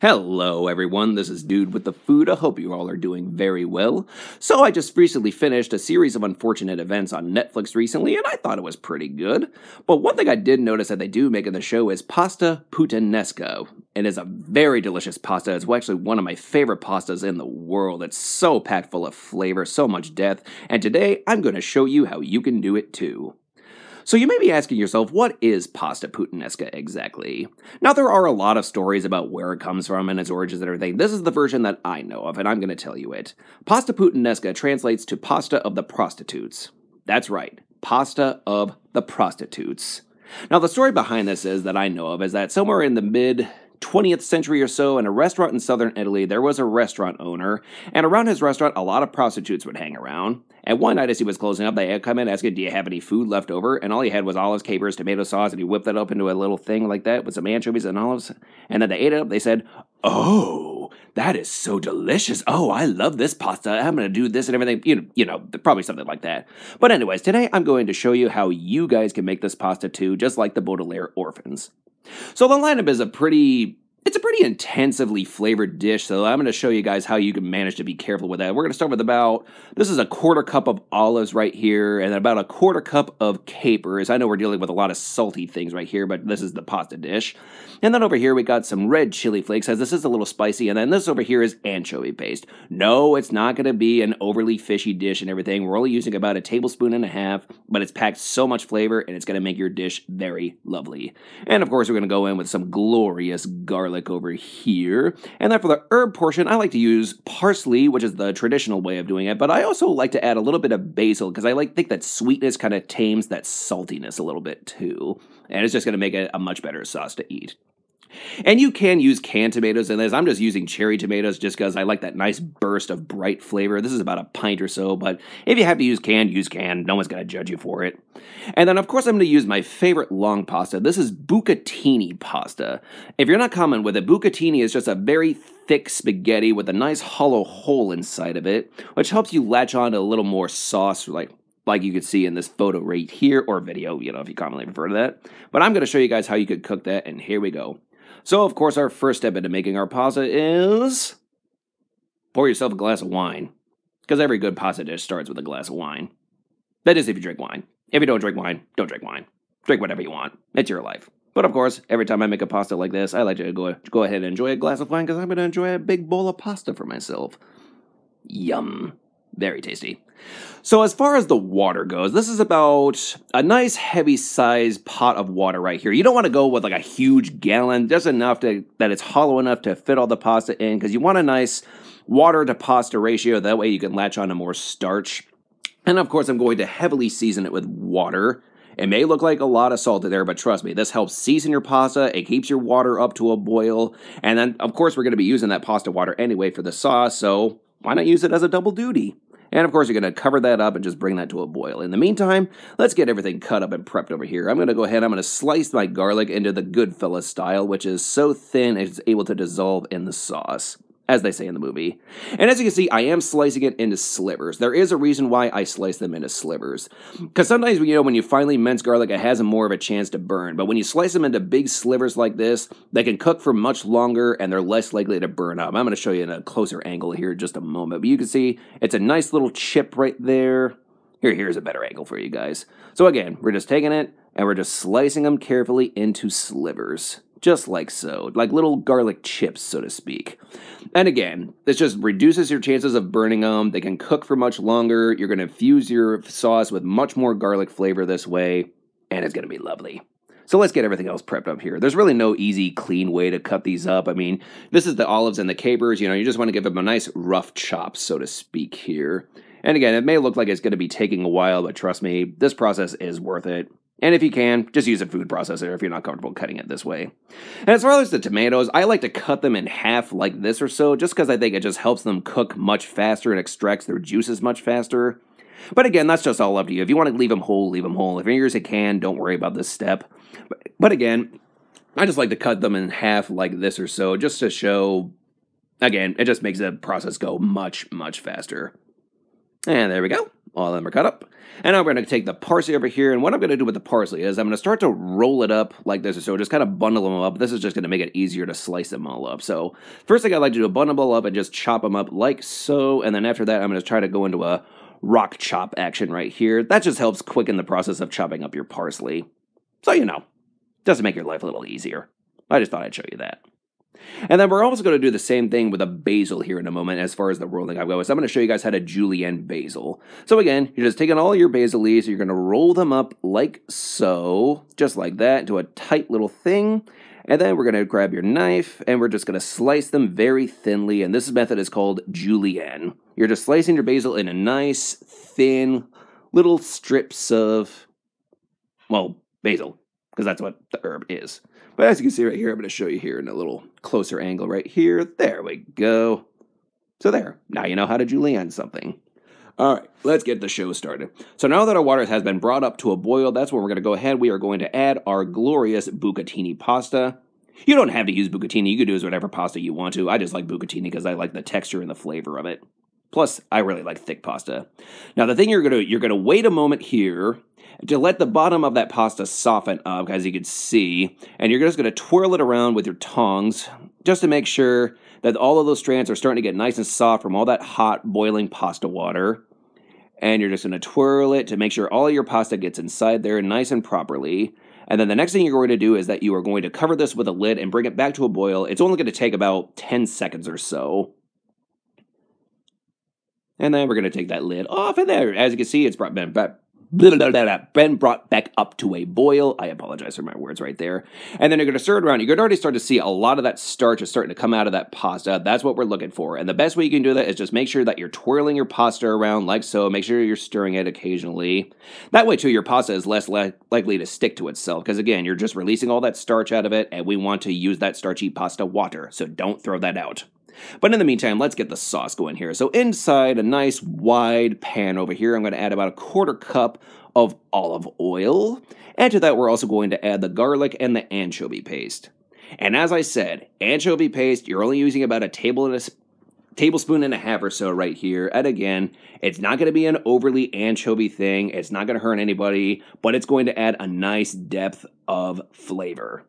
Hello everyone, this is Dude with the Food. I hope you all are doing very well. So I just recently finished a series of unfortunate events on Netflix recently, and I thought it was pretty good. But one thing I did notice that they do make in the show is Pasta Puttanesca. It is a very delicious pasta. It's actually one of my favorite pastas in the world. It's so packed full of flavor, so much depth, and today I'm going to show you how you can do it too. So you may be asking yourself, what is Pasta Puttanesca exactly? Now, there are a lot of stories about where it comes from and its origins and everything. This is the version that I know of, and I'm going to tell you it. Pasta Puttanesca translates to pasta of the prostitutes. That's right, pasta of the prostitutes. Now, the story behind this is that I know of is that somewhere in the mid-20th century or so, in a restaurant in southern Italy, there was a restaurant owner, and around his restaurant, a lot of prostitutes would hang around. And one night as he was closing up, they had come in asking, do you have any food left over? And all he had was olives, capers, tomato sauce, and he whipped that up into a little thing like that with some anchovies and olives. And then they ate it up. They said, oh, that is so delicious. Oh, I love this pasta. I'm going to do this and everything. You know, probably something like that. But anyways, today I'm going to show you how you guys can make this pasta too, just like the Baudelaire orphans. So the lineup is a pretty intensively flavored dish, so I'm going to show you guys how you can manage to be careful with that. We're going to start with this is a quarter cup of olives right here, and about a quarter cup of capers. I know we're dealing with a lot of salty things right here, but this is the pasta dish. And then over here we got some red chili flakes, as this is a little spicy, and then this over here is anchovy paste. No, it's not going to be an overly fishy dish and everything. We're only using about 1.5 tablespoons, but it's packed so much flavor, and it's going to make your dish very lovely. And of course, we're going to go in with some glorious garlic over here. And then for the herb portion, I like to use parsley, which is the traditional way of doing it, but I also like to add a little bit of basil because I think that sweetness kind of tames that saltiness a little bit too. And it's just going to make it a much better sauce to eat. And you can use canned tomatoes in this. I'm just using cherry tomatoes just because I like that nice burst of bright flavor. This is about a pint or so, but if you have to use canned, use canned. No one's going to judge you for it. And then, of course, I'm going to use my favorite long pasta. This is Bucatini pasta. If you're not common with it, Bucatini is just a very thick spaghetti with a nice hollow hole inside of it, which helps you latch on to a little more sauce, like you could see in this photo right here, or video, if you commonly refer to that. But I'm going to show you guys how you could cook that, and here we go. So, of course, our first step into making our pasta is pour yourself a glass of wine. Because every good pasta dish starts with a glass of wine. That is if you drink wine. If you don't drink wine, don't drink wine. Drink whatever you want. It's your life. But, of course, every time I make a pasta like this, I like to go ahead and enjoy a glass of wine because I'm going to enjoy a big bowl of pasta for myself. Yum. Very tasty. So as far as the water goes, this is about a nice heavy sized pot of water right here. You don't want to go with like a huge gallon, just enough that it's hollow enough to fit all the pasta in, because you want a nice water to pasta ratio. That way you can latch on to more starch. And of course I'm going to heavily season it with water. It may look like a lot of salt in there, but trust me, this helps season your pasta. It keeps your water up to a boil. And then of course we're going to be using that pasta water anyway for the sauce, so why not use it as a double duty? And of course, you're going to cover that up and just bring that to a boil. In the meantime, let's get everything cut up and prepped over here. I'm going to go ahead, I'm going to slice my garlic into the Goodfellas style, which is so thin it's able to dissolve in the sauce, as they say in the movie. And as you can see, I am slicing it into slivers. There is a reason why I slice them into slivers. Because sometimes, when you finely mince garlic, it has more of a chance to burn. But when you slice them into big slivers like this, they can cook for much longer and they're less likely to burn up. I'm going to show you in a closer angle here in just a moment. But you can see it's a nice little chip right there. Here's a better angle for you guys. So again, we're just taking it and we're just slicing them carefully into slivers. Just like so, like little garlic chips, so to speak. And again, this just reduces your chances of burning them. They can cook for much longer. You're going to infuse your sauce with much more garlic flavor this way, and it's going to be lovely. So let's get everything else prepped up here. There's really no easy, clean way to cut these up. I mean, this is the olives and the capers. You just want to give them a nice rough chop, so to speak here. And again, it may look like it's going to be taking a while, but trust me, this process is worth it. And if you can, just use a food processor if you're not comfortable cutting it this way. And as far as the tomatoes, I like to cut them in half like this or so, just because I think it just helps them cook much faster and extracts their juices much faster. But again, that's just all up to you. If you want to leave them whole, leave them whole. If you're using a can, don't worry about this step. But again, I just like to cut them in half like this or so, just to show, again, it just makes the process go much, much faster. And there we go. All of them are cut up. And now we're going to take the parsley over here, and what I'm going to do with the parsley is I'm going to start to roll it up like this, so just kind of bundle them up. This is just going to make it easier to slice them all up. So first thing I like to do is bundle them all up and just chop them up like so, and then after that I'm going to try to go into a rock chop action right here. That just helps quicken the process of chopping up your parsley. So you know, doesn't make your life a little easier. I just thought I'd show you that. And then we're also going to do the same thing with a basil here in a moment as far as the rolling I go. So I'm going to show you guys how to julienne basil. So again, you're just taking all your basil leaves, you're going to roll them up like so, just like that, into a tight little thing. And then we're going to grab your knife, and we're just going to slice them very thinly, and this method is called julienne. You're just slicing your basil in a nice, thin, little strips of, well, basil, because that's what the herb is. But as you can see right here, I'm going to show you here in a little closer angle right here. There we go. So there. Now you know how to julienne something. All right, let's get the show started. So now that our water has been brought up to a boil, that's when we're going to go ahead. We are going to add our glorious bucatini pasta. You don't have to use bucatini. You can use whatever pasta you want to. I just like bucatini because I like the texture and the flavor of it. Plus, I really like thick pasta. Now, the thing you're gonna wait a moment here to let the bottom of that pasta soften up, as you can see, and you're just going to twirl it around with your tongs just to make sure that all of those strands are starting to get nice and soft from all that hot boiling pasta water. And you're just going to twirl it to make sure all of your pasta gets inside there nice and properly. And then the next thing you're going to do is that you are going to cover this with a lid and bring it back to a boil. It's only going to take about 10 seconds or so. And then we're going to take that lid off, and there, as you can see, it's been brought back up to a boil. I apologize for my words right there. And then you're going to stir it around. You're going to already start to see a lot of that starch is starting to come out of that pasta. That's what we're looking for. And the best way you can do that is just make sure that you're twirling your pasta around like so. Make sure you're stirring it occasionally. That way, too, your pasta is less likely to stick to itself. Because, again, you're just releasing all that starch out of it, and we want to use that starchy pasta water. So don't throw that out. But in the meantime, let's get the sauce going here. So inside a nice wide pan over here, I'm going to add about 1/4 cup of olive oil. And to that, we're also going to add the garlic and the anchovy paste. And as I said, anchovy paste, you're only using about a tablespoon and a half or so right here. And again, it's not going to be an overly anchovy thing. It's not going to hurt anybody, but it's going to add a nice depth of flavor.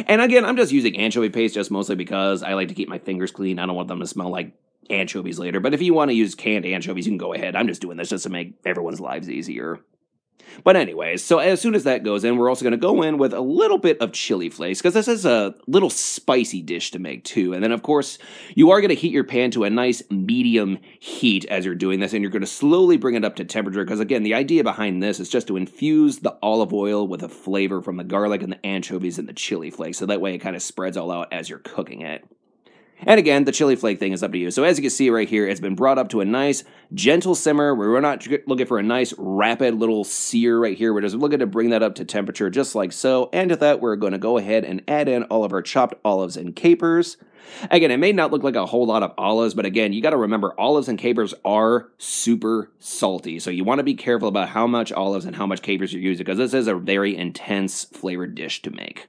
And again, I'm just using anchovy paste just mostly because I like to keep my fingers clean. I don't want them to smell like anchovies later. But if you want to use canned anchovies, you can go ahead. I'm just doing this just to make everyone's lives easier. But anyways, so as soon as that goes in, we're also going to go in with a little bit of chili flakes, because this is a little spicy dish to make too. And then, of course, you are going to heat your pan to a nice medium heat as you're doing this, and you're going to slowly bring it up to temperature, because again, the idea behind this is just to infuse the olive oil with a flavor from the garlic and the anchovies and the chili flakes, so that way it kind of spreads all out as you're cooking it. And again, the chili flake thing is up to you. So as you can see right here, it's been brought up to a nice, gentle simmer. We're not looking for a nice, rapid little sear right here. We're just looking to bring that up to temperature just like so. And with that, we're going to go ahead and add in all of our chopped olives and capers. Again, it may not look like a whole lot of olives, but again, you got to remember olives and capers are super salty. So you want to be careful about how much olives and how much capers you're using, because this is a very intense flavored dish to make.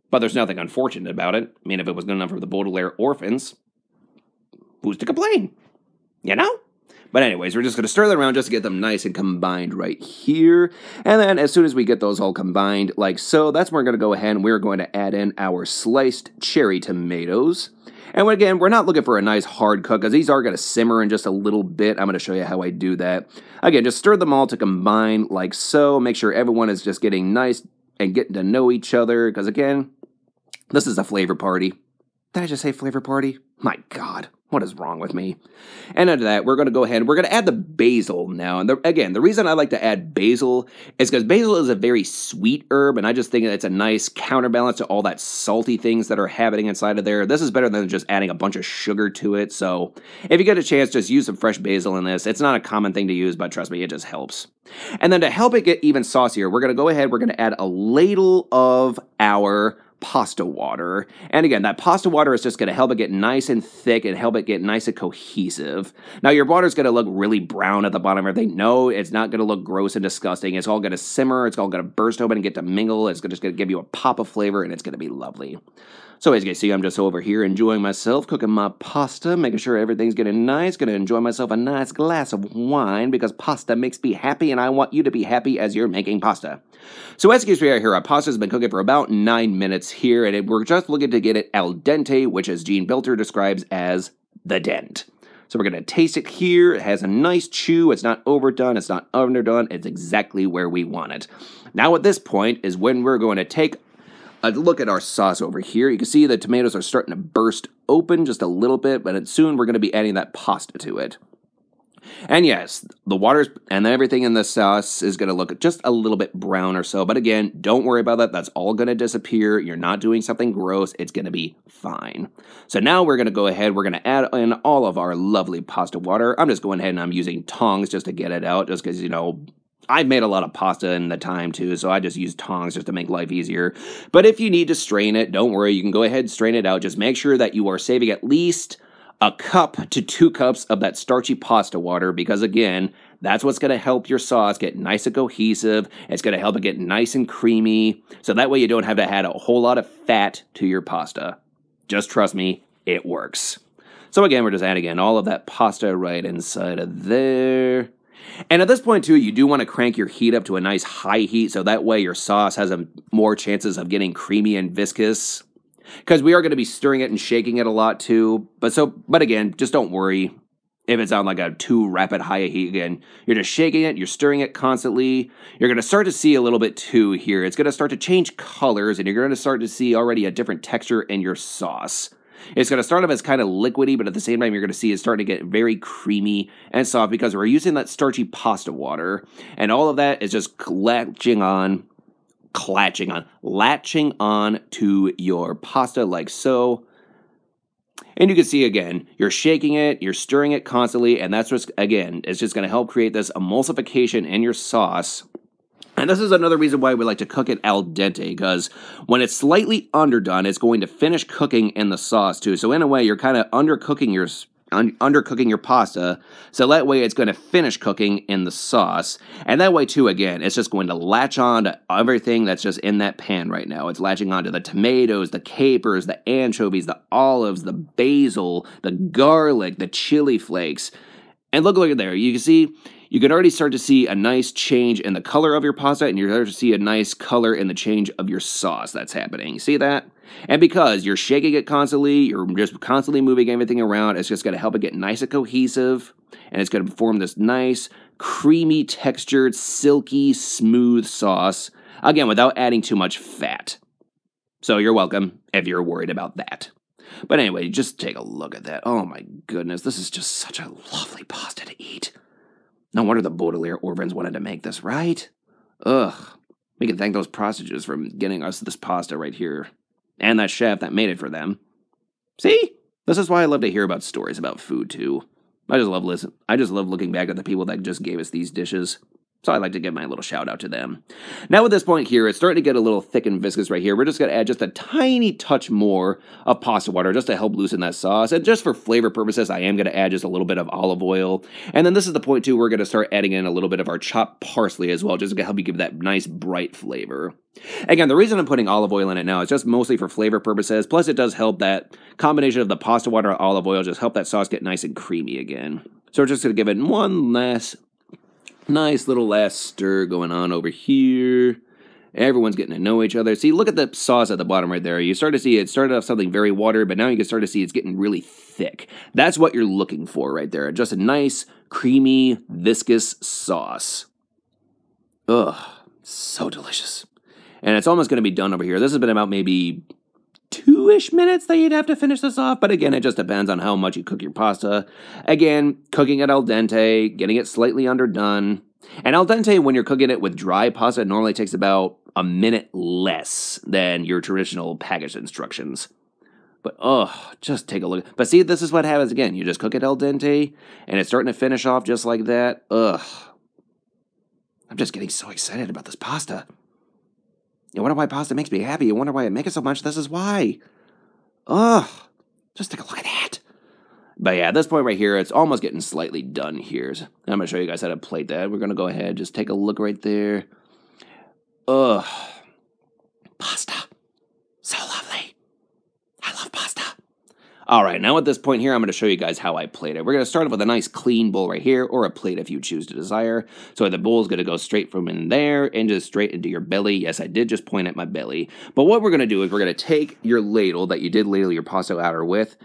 But there's nothing unfortunate about it. I mean, if it was good enough for the Baudelaire orphans, who's to complain? You know? But anyways, we're just going to stir them around just to get them nice and combined right here. And then as soon as we get those all combined like so, that's when we're going to go ahead and we're going to add in our sliced cherry tomatoes. And again, we're not looking for a nice hard cook, because these are going to simmer in just a little bit. I'm going to show you how I do that. Again, just stir them all to combine like so. Make sure everyone is just getting nice and getting to know each other, because again, this is a flavor party. Did I just say flavor party? My God, what is wrong with me? And after that, we're going to go ahead and we're going to add the basil now. And again, the reason I like to add basil is because basil is a very sweet herb, and I just think it's a nice counterbalance to all that salty things that are happening inside of there. This is better than just adding a bunch of sugar to it. So if you get a chance, just use some fresh basil in this. It's not a common thing to use, but trust me, it just helps. And then to help it get even saucier, we're going to go ahead, we're going to add a ladle of our pasta water. And again, that pasta water is just going to help it get nice and thick and help it get nice and cohesive. Now, your water is going to look really brown at the bottom of everything. No, it's not going to look gross and disgusting. It's all going to simmer. It's all going to burst open and get to mingle. It's just going to give you a pop of flavor, and it's going to be lovely. So as you can see, I'm just over here enjoying myself, cooking my pasta, making sure everything's getting nice. Going to enjoy myself a nice glass of wine because pasta makes me happy, and I want you to be happy as you're making pasta. So as you can see right here, our pasta has been cooking for about 9 minutes here, and we're just looking to get it al dente, which as Gene Belter describes as the dent. So we're going to taste it here. It has a nice chew. It's not overdone. It's not underdone. It's exactly where we want it. Now at this point is when we're going to take a look at our sauce over here. You can see the tomatoes are starting to burst open just a little bit, but soon we're going to be adding that pasta to it. And yes, the water and everything in the sauce is going to look just a little bit brown or so. But again, don't worry about that. That's all going to disappear. You're not doing something gross. It's going to be fine. So now we're going to go ahead. We're going to add in all of our lovely pasta water. I'm just going ahead and I'm using tongs just to get it out, just because, you know, I've made a lot of pasta in the time too, so I just use tongs just to make life easier. But if you need to strain it, don't worry. You can go ahead and strain it out. Just make sure that you are saving at least a cup to 2 cups of that starchy pasta water, because again, that's what's going to help your sauce get nice and cohesive. It's going to help it get nice and creamy, so that way you don't have to add a whole lot of fat to your pasta. Just trust me, it works. So again, we're just adding in all of that pasta right inside of there. And at this point, too, you do want to crank your heat up to a nice high heat, so that way your sauce has more chances of getting creamy and viscous. Because we are going to be stirring it and shaking it a lot, too. But again, just don't worry if it's on like a too rapid high heat. Again, you're just shaking it, you're stirring it constantly. You're going to start to see a little bit, too, here. It's going to start to change colors, and you're going to start to see already a different texture in your sauce. It's going to start off as kind of liquidy, but at the same time, you're going to see it starting to get very creamy and soft because we're using that starchy pasta water. And all of that is just latching on to your pasta like so. And you can see, again, you're shaking it, you're stirring it constantly, and that's what's, again, it's just going to help create this emulsification in your sauce. And this is another reason why we like to cook it al dente, because when it's slightly underdone, it's going to finish cooking in the sauce too. So in a way, you're kind of undercooking your pasta, so that way it's going to finish cooking in the sauce. And that way too, again, it's just going to latch on to everything that's just in that pan right now. It's latching onto the tomatoes, the capers, the anchovies, the olives, the basil, the garlic, the chili flakes. And look at there, you can already start to see a nice change in the color of your pasta, and you're starting to see a nice color in the change of your sauce that's happening. See that? And because you're shaking it constantly, you're just constantly moving everything around, it's just going to help it get nice and cohesive, and it's going to form this nice, creamy, textured, silky, smooth sauce, again, without adding too much fat. So you're welcome if you're worried about that. But anyway, just take a look at that. Oh my goodness, this is just such a lovely pasta to eat. No wonder the Baudelaire Orvins wanted to make this, right? Ugh. We can thank those prostitutes for getting us this pasta right here. And that chef that made it for them. See? This is why I love to hear about stories about food, too. I just love looking back at the people that just gave us these dishes. So I'd like to give my little shout out to them. Now at this point here, it's starting to get a little thick and viscous right here. We're just going to add just a tiny touch more of pasta water just to help loosen that sauce. And just for flavor purposes, I am going to add just a little bit of olive oil. And then this is the point too, we're going to start adding in a little bit of our chopped parsley as well, just to help you give that nice bright flavor. Again, the reason I'm putting olive oil in it now is just mostly for flavor purposes. Plus it does help that combination of the pasta water and olive oil just help that sauce get nice and creamy again. So we're just going to give it one last nice little last stir going on over here. Everyone's getting to know each other. See, look at the sauce at the bottom right there. You start to see it started off something very watery, but now you can start to see it's getting really thick. That's what you're looking for right there. Just a nice, creamy, viscous sauce. Ugh, so delicious. And it's almost going to be done over here. This has been about maybe 2-ish minutes that you'd have to finish this off, but again, it just depends on how much you cook your pasta. Again, cooking it al dente, getting it slightly underdone. And al dente, when you're cooking it with dry pasta, it normally takes about a minute less than your traditional package instructions. But, oh, just take a look. But see, this is what happens again. You just cook it al dente, and it's starting to finish off just like that. Ugh. I'm just getting so excited about this pasta. You wonder why pasta makes me happy. You wonder why I make it so much. This is why. Ugh. Just take a look at that. But yeah, at this point right here, it's almost getting slightly done here. So I'm going to show you guys how to plate that. We're going to go ahead, just take a look right there. Ugh. Pasta. So lovely. I love pasta. All right, now at this point here, I'm going to show you guys how I plate it. We're going to start off with a nice clean bowl right here, or a plate if you choose to desire. So the bowl is going to go straight from in there and just straight into your belly. Yes, I did just point at my belly. But what we're going to do is we're going to take your ladle that you did ladle your pasta water with,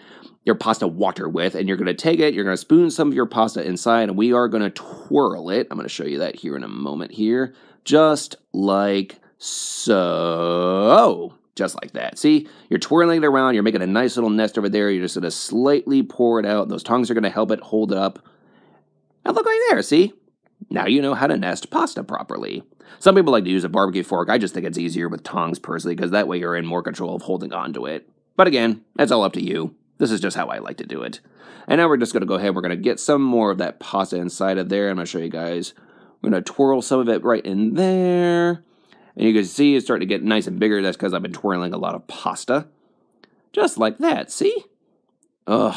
and you're going to take it, you're going to spoon some of your pasta inside, and we are going to twirl it. I'm going to show you that here in a moment here, just like so. Just like that. See, you're twirling it around, you're making a nice little nest over there, you're just going to slightly pour it out, and those tongs are going to help it hold it up. And look right there, see? Now you know how to nest pasta properly. Some people like to use a barbecue fork. I just think it's easier with tongs personally, because that way you're in more control of holding on to it. But again, that's all up to you. This is just how I like to do it. And now we're just going to go ahead, we're going to get some more of that pasta inside of there. I'm going to show you guys. We're going to twirl some of it right in there. And you can see it's starting to get nice and bigger. That's because I've been twirling a lot of pasta. Just like that, see? Ugh.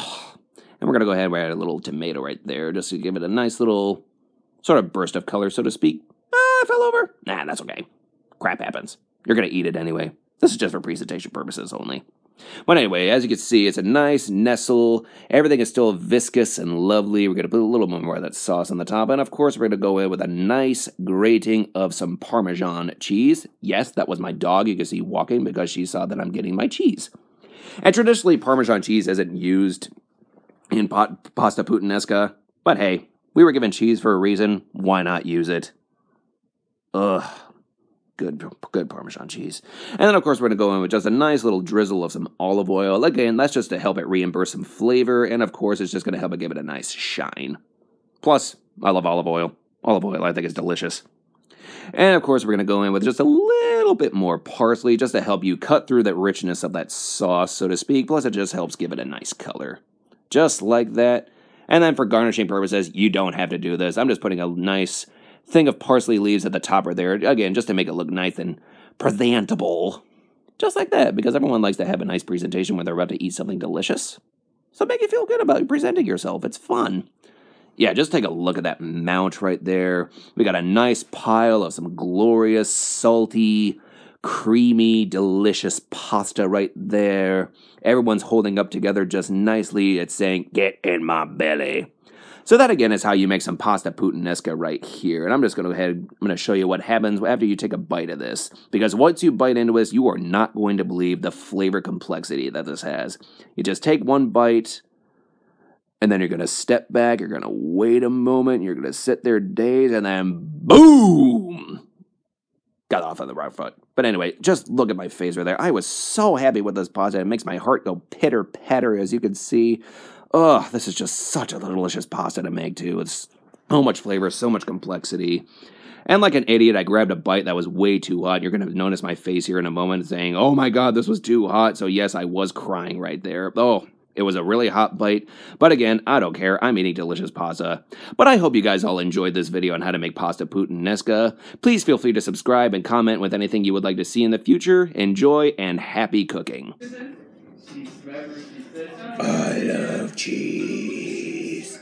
And we're going to go ahead and add a little tomato right there, just to give it a nice little sort of burst of color, so to speak. Ah, it fell over. Nah, that's okay. Crap happens. You're going to eat it anyway. This is just for presentation purposes only. But anyway, as you can see, it's a nice nestle. Everything is still viscous and lovely. We're going to put a little bit more of that sauce on the top. And of course, we're going to go in with a nice grating of some Parmesan cheese. Yes, that was my dog. You can see walking because she saw that I'm getting my cheese. And traditionally, Parmesan cheese isn't used in Pasta Puttanesca. But hey, we were given cheese for a reason. Why not use it? Ugh. Good Parmesan cheese. And then, of course, we're going to go in with just a nice little drizzle of some olive oil. Again, that's just to help it reimburse some flavor. And, of course, it's just going to help it give it a nice shine. Plus, I love olive oil. Olive oil, I think, is delicious. And, of course, we're going to go in with just a little bit more parsley just to help you cut through that richness of that sauce, so to speak. Plus, it just helps give it a nice color. Just like that. And then, for garnishing purposes, you don't have to do this. I'm just putting a nice thing of parsley leaves at the top right there, again, just to make it look nice and presentable. Just like that, because everyone likes to have a nice presentation when they're about to eat something delicious. So make you feel good about presenting yourself. It's fun. Yeah, just take a look at that mount right there. We got a nice pile of some glorious, salty, creamy, delicious pasta right there. Everyone's holding up together just nicely. It's saying, "Get in my belly." So that, again, is how you make some pasta puttanesca right here. And I'm just going to go ahead, I'm going to show you what happens after you take a bite of this. Because once you bite into this, you are not going to believe the flavor complexity that this has. You just take one bite, and then you're going to step back, you're going to wait a moment, you're going to sit there dazed, and then boom! Got off on the right foot. But anyway, just look at my face right there. I was so happy with this pasta. It makes my heart go pitter-patter, as you can see. Oh, this is just such a delicious pasta to make, too. It's so much flavor, so much complexity. And like an idiot, I grabbed a bite that was way too hot. You're going to notice my face here in a moment saying, "Oh my God, this was too hot." So yes, I was crying right there. Oh, it was a really hot bite. But again, I don't care. I'm eating delicious pasta. But I hope you guys all enjoyed this video on how to make pasta puttanesca. Please feel free to subscribe and comment with anything you would like to see in the future. Enjoy and happy cooking. I love cheese.